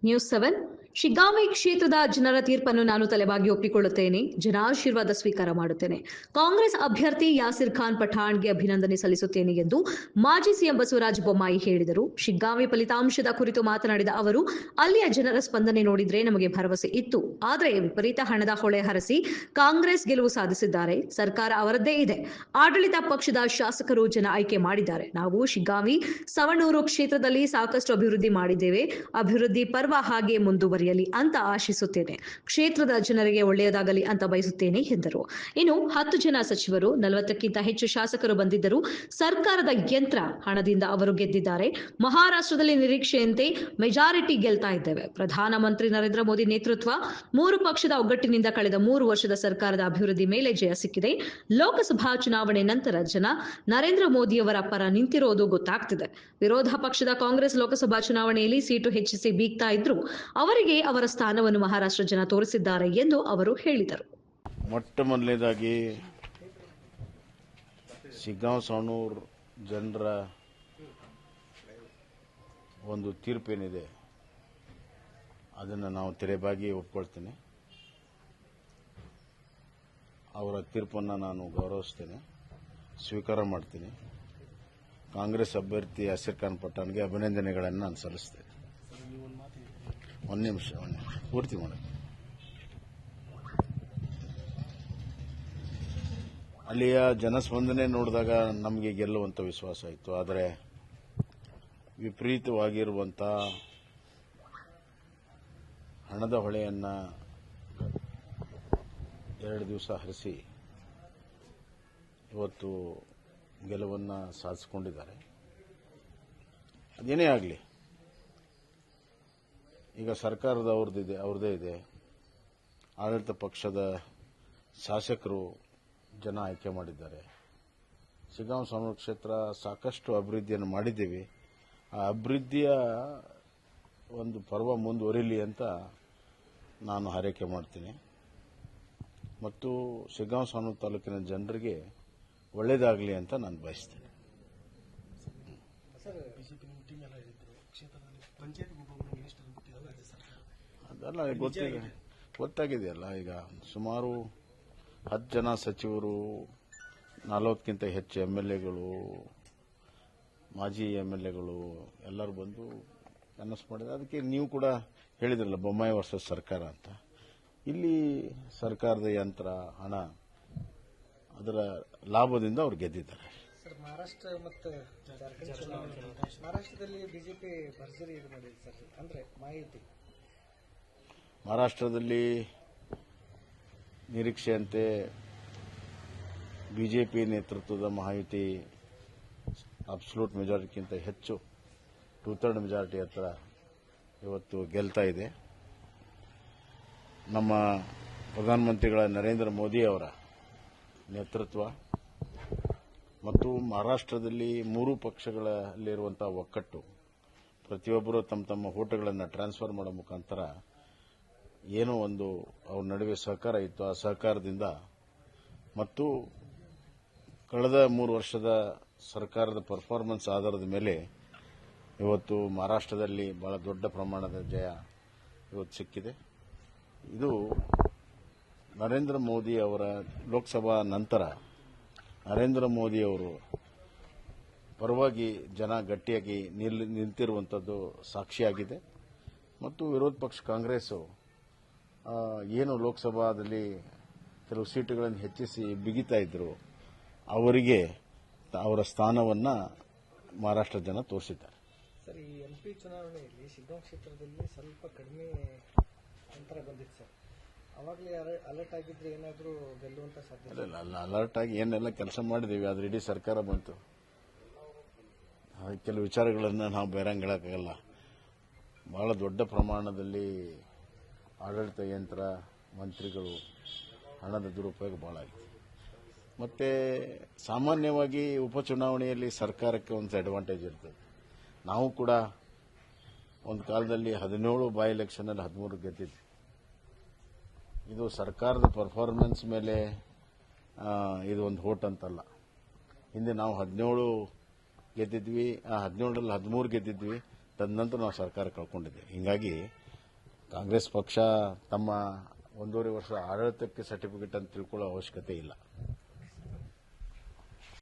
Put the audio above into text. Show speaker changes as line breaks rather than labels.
News 7 Shiggaon ಕ್ಷೇತ್ರದ ಜನರ ತೀರ್ಪನ್ನು ನಾನು ತಲೆಬಾಗಿ ಒಪ್ಪಿಕೊಳ್ಳುತ್ತೇನೆ. ಜನಾಶೀರ್ವಾದ ಸ್ವೀಕಾರ ಮಾಡುತ್ತೇನೆ. ಕಾಂಗ್ರೆಸ್ ಅಭ್ಯರ್ಥಿ ಯಾಸಿರ್ ಖಾನ್ ಪಠಾಣ್ಗೆ ಅಭಿನಂದನೆ ಸಲ್ಲಿಸುತ್ತೇನೆ ಎಂದು ಮಾಜಿ ಸಿಎಂ ಬಸವರಾಜ ಬೊಮ್ಮಾಯಿ ಹೇಳಿದರು. ಶಿಗ್ಗಾಂವಿ ಫಲಿತಾಂಶದ ಕುರಿತು ಮಾತನಾಡಿದ ಅವರು, ಅಲ್ಲಿಯ ಜನರ ಸ್ಪಂದನೆ ನೋಡಿದ್ರೆ ನಮಗೆ ಭರವಸೆ ಇತ್ತು. ಆದರೆ ವಿಪರೀತ ಹಣದ ಹೊಳೆ ಹರಿಸಿ ಕಾಂಗ್ರೆಸ್ ಗೆಲುವು ಸಾಧಿಸಿದ್ದಾರೆ. ಸರ್ಕಾರ ಅವರದ್ದೇ ಇದೆ. ಆಡಳಿತ ಪಕ್ಷದ ಶಾಸಕರು ಜನ ಆಯ್ಕೆ ಮಾಡಿದ್ದಾರೆ. ನಾವು ಶಿಗ್ಗಾಂವಿ ಸವಣೂರು ಕ್ಷೇತ್ರದಲ್ಲಿ ಸಾಕಷ್ಟು ಅಭಿವೃದ್ಧಿ ಮಾಡಿದ್ದೇವೆ. ಅಭಿವೃದ್ಧಿ ಪರ್ವ ಹಾಗೆ ಮುಂದುವರಿಯಲಿ ಅಂತ ಆಶಿಸುತ್ತೇನೆ. ಕ್ಷೇತ್ರದ ಜನರಿಗೆ ಒಳ್ಳೆಯದಾಗಲಿ ಅಂತ ಬಯಸುತ್ತೇನೆ ಎಂದರು. ಇನ್ನು 10 ಜನ ಸಚಿವರು, 40ಕ್ಕಿಂತ ಹೆಚ್ಚು ಶಾಸಕರು ಬಂದಿದ್ದರು. ಸರ್ಕಾರದ ಯಂತ್ರ ಹಣದಿಂದ ಅವರು ಗೆದ್ದಿದ್ದಾರೆ. ಮಹಾರಾಷ್ಟ್ರದಲ್ಲಿ ನಿರೀಕ್ಷೆಯಂತೆ ಮೆಜಾರಿಟಿ ಗೆಲ್ತಾ ಇದ್ದೇವೆ. ಪ್ರಧಾನಮಂತ್ರಿ ನರೇಂದ್ರ ಮೋದಿ ನೇತೃತ್ವ, 3 ಪಕ್ಷದ ಒಗ್ಗಟ್ಟಿನಿಂದ ಕಳೆದ 3 ವರ್ಷದ ಸರ್ಕಾರದ ಅಭಿವೃದ್ಧಿ ಮೇಲೆ ಜಯ ಸಿಕ್ಕಿದೆ. ಲೋಕಸಭಾ ಚುನಾವಣೆ ನಂತರ ಜನ ನರೇಂದ್ರ ಮೋದಿಯವರ ಪರ ನಿಂತಿರೋದು ಗೊತ್ತಾಗ್ತಿದೆ. ವಿರೋಧ ಪಕ್ಷದ ಕಾಂಗ್ರೆಸ್ ಲೋಕಸಭಾ ಚುನಾವಣೆಯಲ್ಲಿ ಸೀಟು ಹೆಚ್ಚಿಸಿ ಬೀಗ್ತಾ ಇದ್ರು. ಅವರಿಗೆ ಅವರ ಸ್ಥಾನವನ್ನು ಮಹಾರಾಷ್ಟ್ರ ಜನ ತೋರಿಸಿದ್ದಾರೆ ಎಂದು ಅವರು ಹೇಳಿದರು.
ಮೊಟ್ಟ ಮೊದಲನೇದಾಗಿ ಶಿಗ್ಗಾಂವ್ ಸವಣೂರು ಜನರ ಒಂದು ತೀರ್ಪೇನಿದೆ ಅದನ್ನು ನಾವು ತೆರೆಬಾಗಿ ಒಪ್ಕೊಳ್ತೇನೆ. ಅವರ ತೀರ್ಪನ್ನು ನಾನು ಗೌರವಿಸ್ತೇನೆ, ಸ್ವೀಕಾರ ಮಾಡ್ತೀನಿ. ಕಾಂಗ್ರೆಸ್ ಅಭ್ಯರ್ಥಿ ಯಾಸಿರ್ ಖಾನ್ ಪಠಾಣ್ಗೆ ಅಭಿನಂದನೆಗಳನ್ನು ನಾನು ಸಲ್ಲಿಸ್ತೇನೆ. ಒಂದು ನಿಮಿಷ ಪೂರ್ತಿ ಮಾಡಿ. ಅಲ್ಲಿಯ ಜನಸ್ಪಂದನೆ ನೋಡಿದಾಗ ನಮಗೆ ಗೆಲ್ಲುವಂತ ವಿಶ್ವಾಸ ಇತ್ತು. ಆದರೆ ವಿಪರೀತವಾಗಿರುವಂಥ ಹಣದ ಹೊಳೆಯನ್ನು 2 ದಿವಸ ಹರಿಸಿ ಇವತ್ತು ಗೆಲುವನ್ನು ಸಾಧಿಸಿಕೊಂಡಿದ್ದಾರೆ. ಅದೇನೇ ಆಗಲಿ, ಈಗ ಸರ್ಕಾರದ ಅವ್ರದ್ದೇ ಇದೆ. ಆಡಳಿತ ಪಕ್ಷದ ಶಾಸಕರು ಜನ ಆಯ್ಕೆ ಮಾಡಿದ್ದಾರೆ. ಶಿಗ್ಗಾಂವ್ ಸವಣೂರು ಕ್ಷೇತ್ರ ಸಾಕಷ್ಟು ಅಭಿವೃದ್ಧಿಯನ್ನು ಮಾಡಿದ್ದೇವೆ. ಆ ಅಭಿವೃದ್ಧಿಯ ಒಂದು ಪರ್ವ ಮುಂದುವರಿಲಿ ಅಂತ ನಾನು ಹಾರೈಕೆ ಮಾಡ್ತೀನಿ. ಮತ್ತು ಶಿಗ್ಗಾಂವ್ ಸವಣೂರು ತಾಲೂಕಿನ ಜನರಿಗೆ ಒಳ್ಳೆಯದಾಗಲಿ ಅಂತ ನಾನು ಬಯಸ್ತೇನೆ. ಅದೆಲ್ಲ ಗೊತ್ತಾಗಿದೆಯಲ್ಲ. ಈಗ ಸುಮಾರು 10 ಜನ ಸಚಿವರು, 40ಕ್ಕಿಂತ ಹೆಚ್ಚು MLAಗಳು, ಮಾಜಿ MLAಗಳು ಎಲ್ಲರೂ ಬಂದು ಅನೌನ್ಸ್ ಮಾಡಿದ್ದಾರೆ. ಅದಕ್ಕೆ ನೀವು ಕೂಡ ಹೇಳಿದ್ರಲ್ಲ, ಬೊಮ್ಮಾಯಿ ವರ್ಸಸ್ ಸರ್ಕಾರ ಅಂತ. ಇಲ್ಲಿ ಸರ್ಕಾರದ ಯಂತ್ರ, ಹಣ, ಅದರ ಲಾಭದಿಂದ ಅವರು ಗೆದ್ದಿದ್ದಾರೆ.
ಸರ್, ಮಹಾರಾಷ್ಟ್ರ ಮತ್ತು ಮಹಾರಾಷ್ಟ್ರದಲ್ಲಿ ಬಿಜೆಪಿ ಭರ್ಜರಿ ಇದು ಮಾಡಿದೆ ಸರ್. ಅಂದ್ರೆ ಮಾಹಿತಿ
ಮಹಾರಾಷ್ಟ್ರದಲ್ಲಿ ನಿರೀಕ್ಷೆಯಂತೆ ಬಿಜೆಪಿ ನೇತೃತ್ವದ ಮಹಾಯುತಿ ಅಬ್ಸಲ್ಯೂಟ್ ಮೆಜಾರಿಟಿಗಿಂತ ಹೆಚ್ಚು 2/3 ಮೆಜಾರಿಟಿ ಹತ್ರ ಇವತ್ತು ಗೆಲ್ತಾ ಇದೆ. ನಮ್ಮ ಪ್ರಧಾನಮಂತ್ರಿಗಳ ನರೇಂದ್ರ ಮೋದಿ ಅವರ ನೇತೃತ್ವ ಮತ್ತು ಮಹಾರಾಷ್ಟ್ರದಲ್ಲಿ 3 ಪಕ್ಷಗಳಲ್ಲಿರುವಂತಹ ಒಕ್ಕಟ್ಟು, ಪ್ರತಿಯೊಬ್ಬರು ತಮ್ಮ ತಮ್ಮ ಓಟುಗಳನ್ನು ಟ್ರಾನ್ಸ್ಫರ್ ಮಾಡೋ ಮುಖಾಂತರ ಏನೋ ಒಂದು ಅವ್ರ ನಡುವೆ ಸಹಕಾರ ಇತ್ತು. ಆ ಸಹಕಾರದಿಂದ ಮತ್ತು ಕಳೆದ 3 ವರ್ಷದ ಸರ್ಕಾರದ ಪರ್ಫಾರ್ಮೆನ್ಸ್ ಆಧಾರದ ಮೇಲೆ ಇವತ್ತು ಮಹಾರಾಷ್ಟ್ರದಲ್ಲಿ ಬಹಳ ದೊಡ್ಡ ಪ್ರಮಾಣದ ಜಯ ಇವತ್ತು ಸಿಕ್ಕಿದೆ. ಇದು ನರೇಂದ್ರ ಮೋದಿ ಅವರ ಲೋಕಸಭಾ ನಂತರ ನರೇಂದ್ರ ಮೋದಿ ಅವರು ಪರವಾಗಿ ಜನ ಗಟ್ಟಿಯಾಗಿ ನಿಂತಿರುವಂಥದ್ದು ಸಾಕ್ಷಿಯಾಗಿದೆ. ಮತ್ತು ವಿರೋಧ ಪಕ್ಷ ಕಾಂಗ್ರೆಸ್ ಏನು ಲೋಕಸಭಾದಲ್ಲಿ ಕೆಲವು ಸೀಟುಗಳನ್ನು ಹೆಚ್ಚಿಸಿ ಬಿಗಿತಾ ಇದ್ರು, ಅವರಿಗೆ ಅವರ ಸ್ಥಾನವನ್ನು ಮಹಾರಾಷ್ಟ್ರ ಜನ ತೋರಿಸಿದ್ದಾರೆ.
ಸರ್, ಈ MP ಚುನಾವಣೆಯಲ್ಲಿ ಶಿಗ್ಗಾಂವ್ ಕ್ಷೇತ್ರದಲ್ಲಿ ಸ್ವಲ್ಪ ಕಡಿಮೆ ಅಂತರ ಬಂದಿತ್ತು ಸರ್. ಅವಾಗಲೇ ಅಲರ್ಟ್ ಆಗಿದ್ರೆ ಏನಾದರೂ ಗೆಲ್ಲುವಂತ ಸಾಧ್ಯತೆ?
ಅಲ್ಲ, ಅಲರ್ಟ್ ಆಗಿ ಏನೆಲ್ಲ ಕೆಲಸ ಮಾಡಿದ್ದೀವಿ, ಆದ್ರೆ ಇಡೀ ಸರ್ಕಾರ ಬಂತು. ಕೆಲವು ವಿಚಾರಗಳನ್ನು ನಾವು ಬೇರಂಗ್ ಹೇಳಕ್ಕಾಗಲ್ಲ. ಬಹಳ ದೊಡ್ಡ ಪ್ರಮಾಣದಲ್ಲಿ ಆಡಳಿತ ಯಂತ್ರ, ಮಂತ್ರಿಗಳು, ಹಣದ ದುರುಪಯೋಗ ಬಹಳ ಆಗಿದೆ. ಮತ್ತೆ ಸಾಮಾನ್ಯವಾಗಿ ಉಪಚುನಾವಣೆಯಲ್ಲಿ ಸರ್ಕಾರಕ್ಕೆ ಒಂದು ಅಡ್ವಾಂಟೇಜ್ ಇರ್ತದೆ. ನಾವು ಕೂಡ ಒಂದು ಕಾಲದಲ್ಲಿ 17 ಬೈ ಎಲೆಕ್ಷನ್ನಲ್ಲಿ 13 ಗೆದ್ದಿದ್ವಿ. ಇದು ಸರ್ಕಾರದ ಪರ್ಫಾರ್ಮೆನ್ಸ್ ಮೇಲೆ ಇದು ಒಂದು ಹೋಟ್ ಅಂತಲ್ಲ. ಹಿಂದೆ ನಾವು 17 ಗೆದ್ದಿದ್ವಿ, 17ರಲ್ಲಿ 13 ಗೆದ್ದಿದ್ವಿ. ತದನಂತರ ನಾವು ಸರ್ಕಾರ ಕಳ್ಕೊಂಡಿದ್ದೇವೆ. ಹೀಗಾಗಿ ಕಾಂಗ್ರೆಸ್ ಪಕ್ಷ ತಮ್ಮ 1.5 ವರ್ಷ ಆಡಳಿತಕ್ಕೆ ಸರ್ಟಿಫಿಕೇಟ್ ಅಂತ ತಿಳ್ಕೊಳ್ಳೋ ಅವಶ್ಯಕತೆ ಇಲ್ಲ.